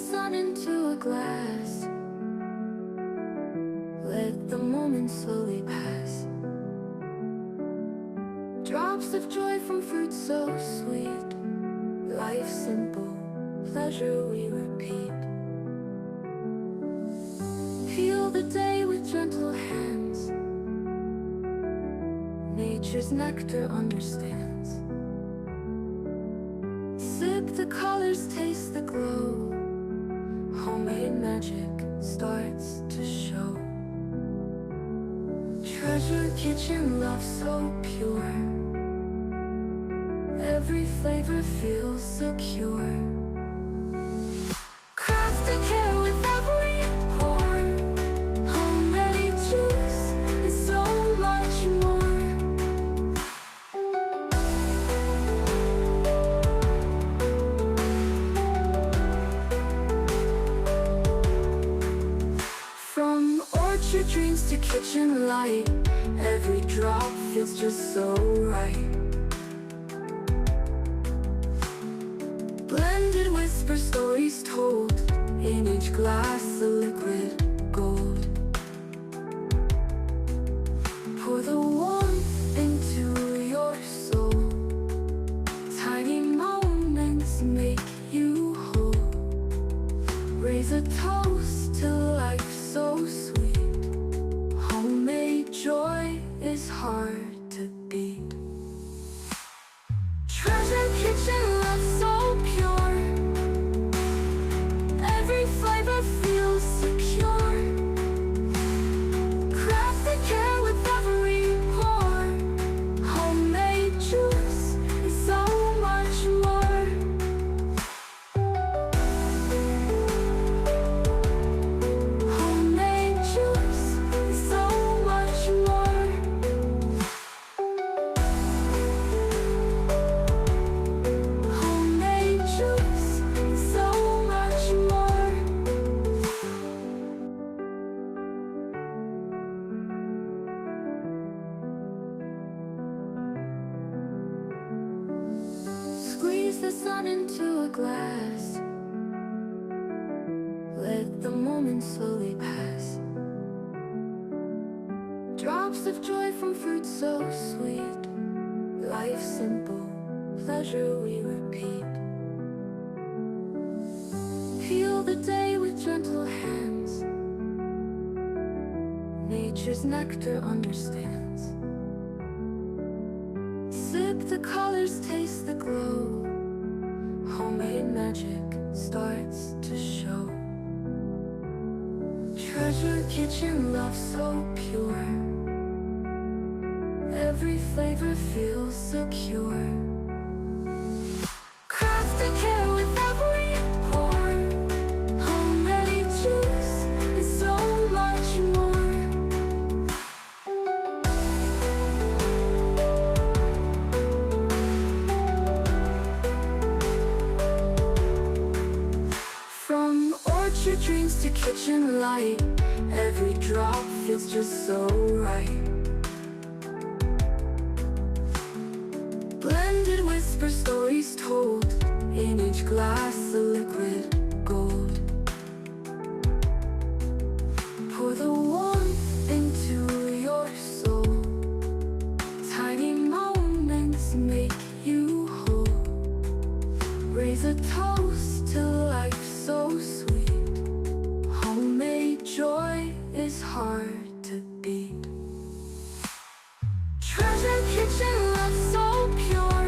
sun into a glass. Let the moment slowly pass. Drops of joy from fruit so sweet. Life simple, pleasure we repeat. Heal the day with gentle hands. Nature's nectar understands. Sip the colors, taste the glow. Homemade magic starts to show. Treasure kitchen love so pure. Every flavor feels secure. Craft and care with every pour. Homemade juice and so much more. From orchard dreams to kitchen light, every drop feels just so right. Blended whisper stories told, in each glass a liquid gold. Pour the warmth into your soul. Tiny moments make you whole. Raise a toast to life so sweet. Homemade joy is hard to beat. Treasure kitchen love so pure. Every flavor feels secure. Craft and care with every pour. Homemade juice and so much more. Homemade juice and so much more. Homemade juice and so much more. Squeeze the sun into a glass. Let the moment slowly pass. Drops of joy from fruit so sweet. Life simple, pleasure we repeat. Heal the day with gentle hands. Nature's nectar understands. Sip the colors, taste the glow. Homemade magic starts to show. Treasure kitchen love so pure. Every flavor feels secure. Craft and care with every pour. Homemade juice and so much more. From orchard dreams to kitchen light, every drop feels just so right. Blended whisper stories told, in each glass a liquid gold. Pour the warmth into your soul. Tiny moments make you whole. Raise a toast to life so sweet. Homemade joy is hard to beat. Treasure kitchen love so pure.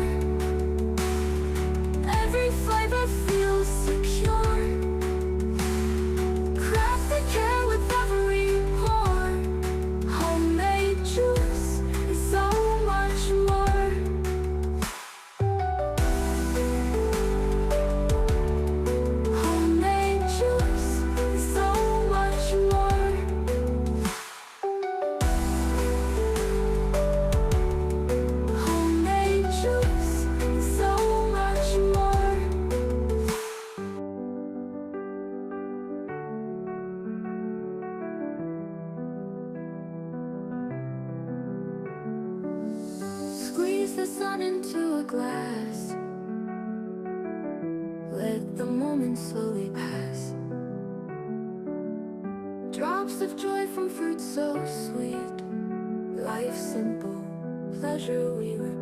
Every flavor feels secure. Craft and care with every pour. Homemade juice and so much more. Homemade juice and so much more. Homemade juice and so much more. Squeeze the sun into a glass. Let the moment slowly pass. drops of joy from fruit so sweet. Life simple, pleasure we repeat.